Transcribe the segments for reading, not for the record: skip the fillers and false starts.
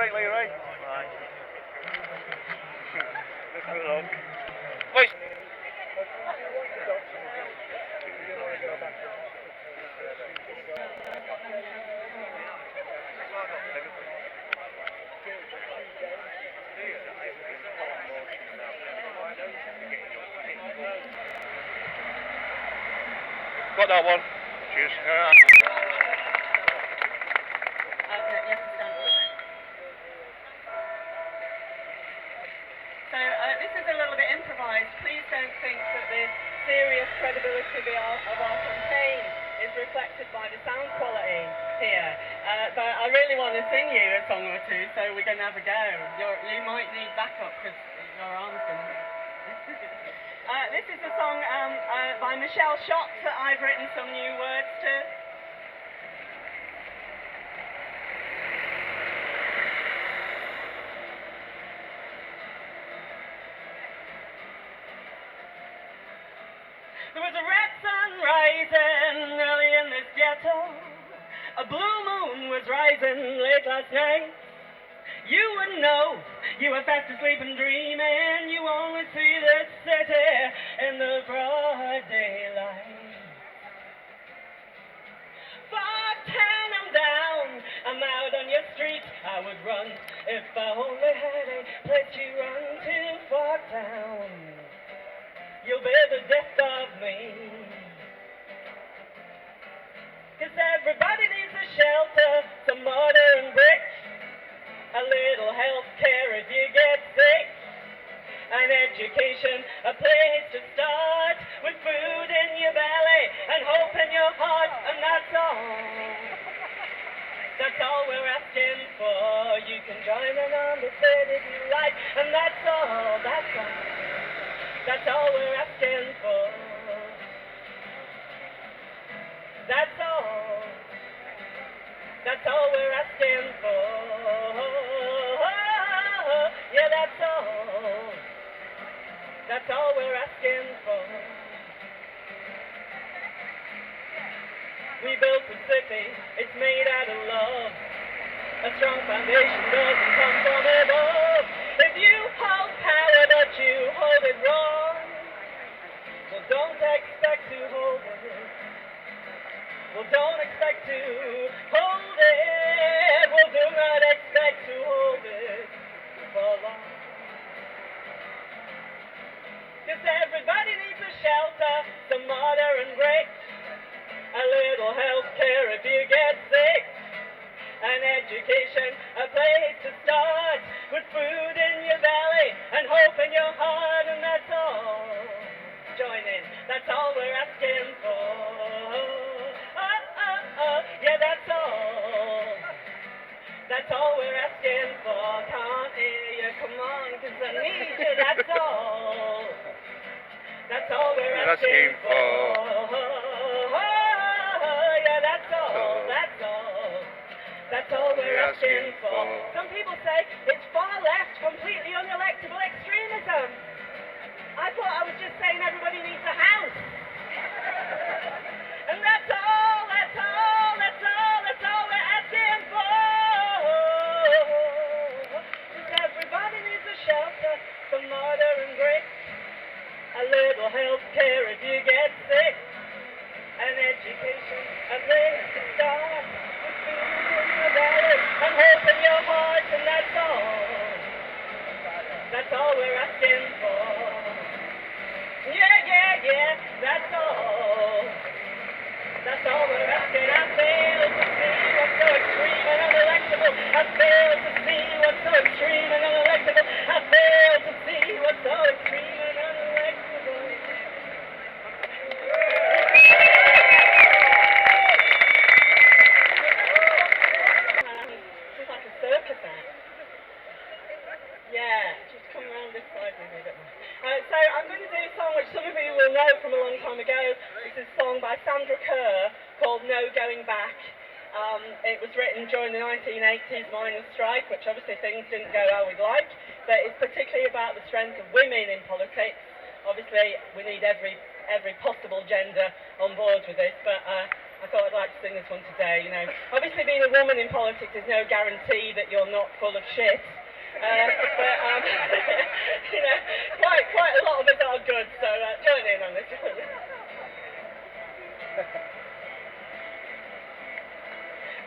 Alright, Leroy. Right. Let's have a look. Wait. Got that one. Cheers. This is a little bit improvised. Please don't think that the serious credibility of our campaign is reflected by the sound quality here. But I really want to sing you a song or two, so we're going to have a go. You might need backup because your arm's going to... This is a song by Michelle Schott that I've written some new words to. There was a red sun rising early in this ghetto. A blue moon was rising late last night. You wouldn't know, you were fast asleep and dreaming. You only see the city in the broad daylight. 510, I'm down, I'm out on your street. I would run if I only had a place to run to far down. You'll be the death of me. 'Cause everybody needs a shelter, some mortar and brick, a little health care if you get sick, an education, a place to start, with food in your belly and hope in your heart, and that's all. That's all we're asking for. You can join in on the bed if you like, and that's all, that's all. That's all we're asking for. That's all. That's all we're asking for. Yeah, that's all. That's all we're asking for. We built a city, it's made out of love. A strong foundation doesn't come from above. If you hold power, but you hold it wrong, well, don't expect to hold it. Well, don't expect to hold it. Well, do not expect to hold it for long. 'Cause everybody needs a shelter, some mortar and bricks, a little health care if you get sick, an education, a place to start, with food in your belly and hope in your heart, and that's all. Join in, that's all we're asking for. Yeah, that's all. That's all we're asking for. Can't hear you, come on, 'cause I need you, that's all. That's all we're asking for. Yeah, that's all, that's all. That's all we're asking for. Some people say it's far left, completely unelectable extremism. I thought I was just saying everybody needs a house. And that's all, that's all, that's all, that's all we're asking for. 'Cause everybody needs a shelter, some mortar and brick, a little health care if you get sick, an education, a place to start, with food in your belly and hope in your heart, and that's all. That's all we're asking for. Yeah, yeah, yeah, that's all. That's all we're asking. I fail to see what's so extreme and unelectable. I fail to see what's so extreme and unelectable. I fail to see what's so extreme and unelectable. It's like a circus act. Yeah, just come around this side with me a bit more. So I'm going to do a song which some of you will know from a long time ago. This is a song by Sandra Kerr called No Going Back. It was written during the 1980s miners' strike, which obviously things didn't go how we'd like, but it's particularly about the strength of women in politics. Obviously we need every possible gender on board with this, but I thought I'd like to sing this one today. You know, obviously being a woman in politics is no guarantee that you're not full of shit. But you know, quite a lot of us are good. So join in on this one.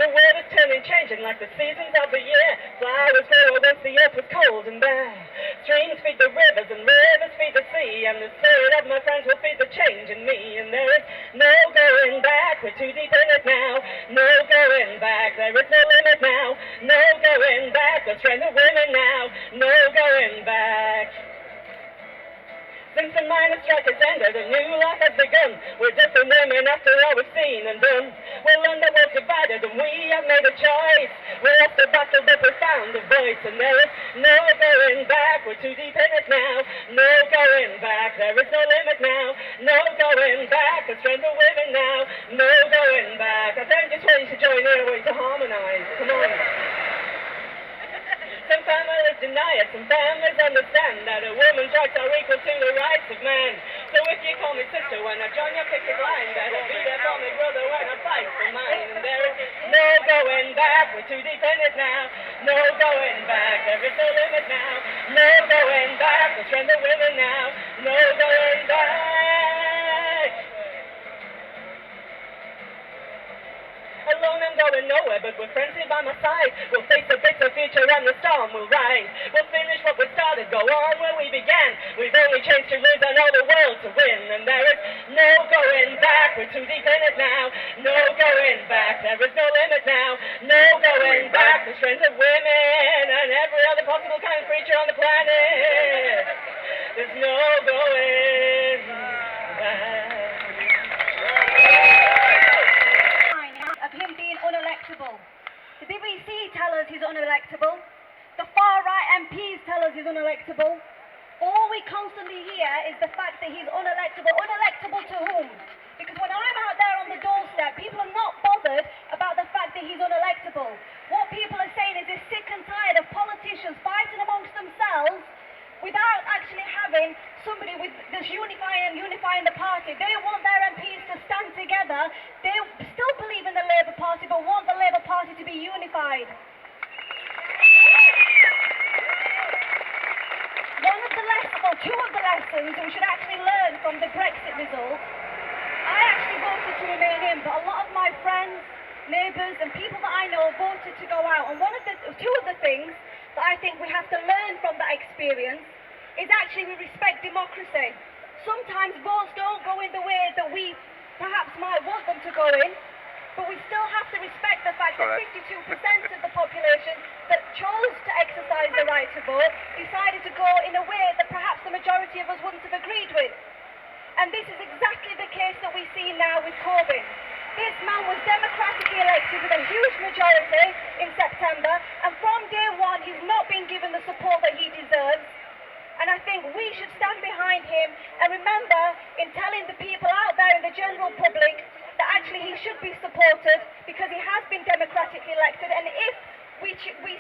The world is turning, changing like the seasons of the year. Flowers grow once the earth was cold and bare. Streams feed the rivers and rivers feed the sea. And the spirit of my friends will feed the change in me. And there is no going back, we're too deep in it now. No going back, there is no limit now. No going back, the strength of women now. No going back. Since the minor strike has ended, a new life has begun. We're different women after all we've seen and done. We'll learn that we're divided and we have made a choice. We lost the battle but we found a voice. And there is no going back, we're too deep in it now. No going back, there is no limit now. No going back, the strength of women now. No going back. I don't just want you to join in, I want you to harmonise. Come on. Some families deny it, some families understand that a woman's rights are equal to the rights of men. So if you call me sister when I join your picket line, better be there for me brother when I fight for mine. And there is no going back, we're too deep in it now. No going back, there is no limit now. No going back, the strength of women now. No going back. Alone I'm going nowhere, but we're friends here by my side. We'll face the bitter future and the storm will rise. We'll finish what we started, go on where we began. We've only changed to lose and all the world to win. And there is no going back, we're too deep in it now. No going back, there is no limit now. No going back, the strength of women and every other possible kind of creature on the planet. There's no going back. Him being unelectable. The BBC tell us he's unelectable. The far-right MPs tell us he's unelectable. All we constantly hear is the fact that he's unelectable. Unelectable to whom? Because when I'm out there on the doorstep, people are not bothered about the fact that he's unelectable. What people are saying is they're sick and tired of politicians fighting amongst themselves without actually having somebody with this unifying the party. They want their MPs to stand together. They still believe in the Labour Party, but want the Labour Party to be unified. Two of the lessons that we should actually learn from the Brexit result. I actually voted to remain in, but a lot of my friends, neighbours and people that I know voted to go out. And two of the things that I think we have to learn from that experience is actually we respect democracy. Sometimes votes don't go in the way that we perhaps might want them to go in, but we still have to respect the fact that 52% of the population that chose to exercise the right to vote decided to go in a way that perhaps the majority of us wouldn't have agreed with. And this is exactly the case that we see now with Corbyn. This man was democratically elected with a huge majority in September, and from day one he's not been given the support that he deserves. And I think we should stand behind him and remember in telling the people out there in the general public that actually he should be supported because he has been democratically elected. And if we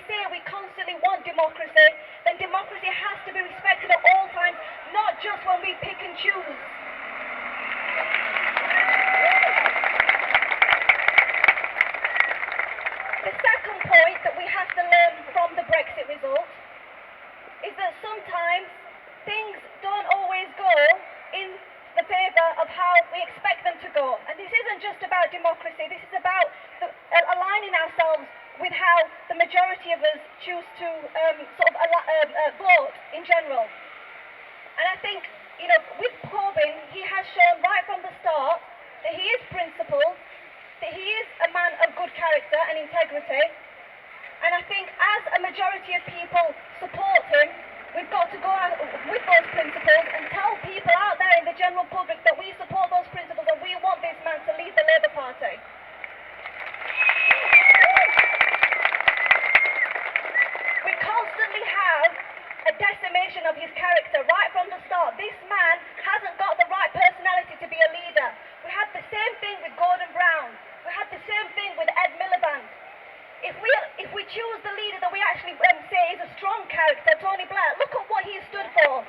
say we constantly want democracy, then democracy has to be respected at all times, not just when we pick and choose. The second point that we have to learn from the Brexit result is that sometimes things don't always go in the favour of how we expect them to go. And this isn't just about democracy, this is about aligning ourselves with how the majority of us choose to vote in general. And I think, you know, with Corbyn, he has shown right from the start that he is principled, that he is a man of good character and integrity. And I think as a majority of people support him, we've got to go out with those principles and tell people out there in the general public that we support those principles and we want this man to lead the Labour Party. We constantly have a decimation of his character right from the start. This man hasn't got the right personality to be a leader. We had the same thing with Gordon Brown. We had the same thing with Ed Miliband. If we choose the leader that we actually say is a strong character, Tony Blair, look at what he stood for.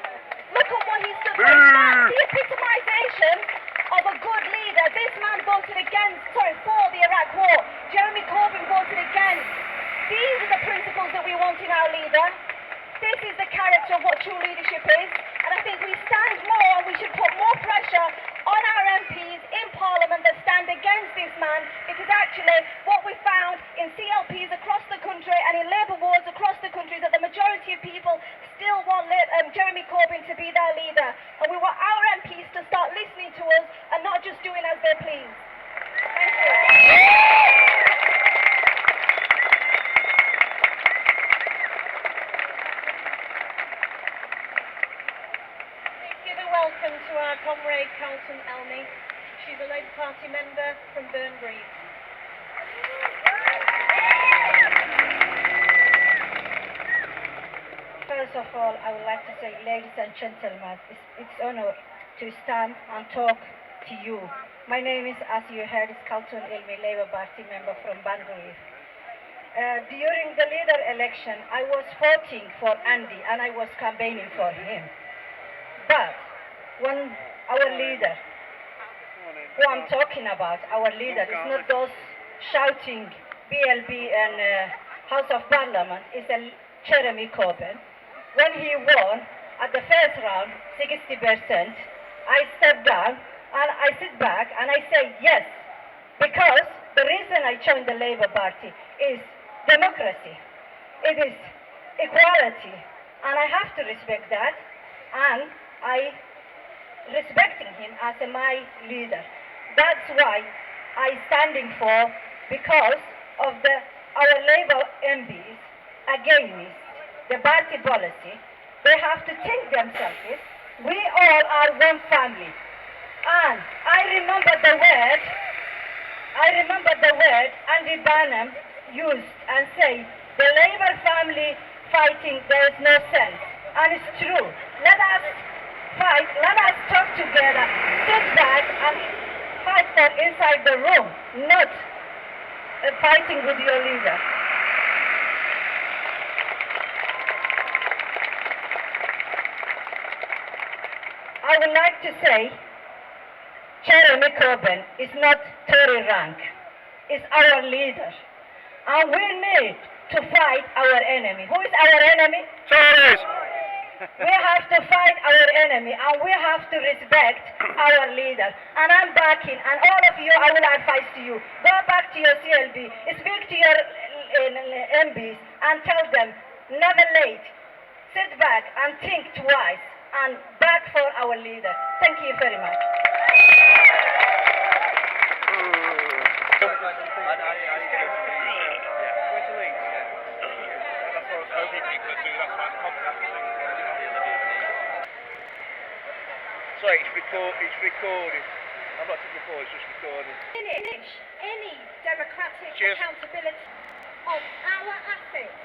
Look at what he stood for. That's the epitomisation of a good leader. This man voted against, what true leadership is. And I think we stand more, we should put more pressure on our MPs in Parliament that stand against this man, because actually what we found in CLPs across the country and in Labour wards across the country is that the majority of people still want Jeremy Corbyn to be their leader. And we want our MPs to start listening to us and not just doing as they please. Thank you. Give a welcome to our comrade Carlton Elmy. She's a Labour Party member from Burngreve. First of all, I would like to say, ladies and gentlemen, it's an honor to stand and talk to you. My name is, as you heard, is Carlton Elmy, Labour Party member from Burngreve. During the leader election, I was voting for Andy and I was campaigning for him. But when our leader, who I'm talking about, our leader is not those shouting BLB and House of Parliament, is Jeremy Corbyn. When he won at the first round, 60%, I stepped down and I sit back and I say yes, because the reason I joined the Labour Party is democracy, it is equality, and I have to respect that, and I respecting him as my leader. That's why I standing for, because of our Labour MPs against the party policy. They have to think themselves. We all are one family. And I remember the word Andy Barnum used and say, the Labour family fighting, there is no sense. And it's true. Let us fight, let us talk together, sit back and fight for inside the room, not fighting with your leader. I would like to say, Jeremy Corbyn is not Tory rank, it's our leader. And we need to fight our enemy. Who is our enemy? Tories! We have to fight our enemy and we have to respect our leader. And I'm backing, and all of you, I will advise to you, go back to your CLB, speak to your MPs and tell them, never late, sit back and think twice and back for our leader. Thank you very much. Sorry, it's recording. I'm not taking before, it's just recording. Any democratic Cheers. accountability of our assets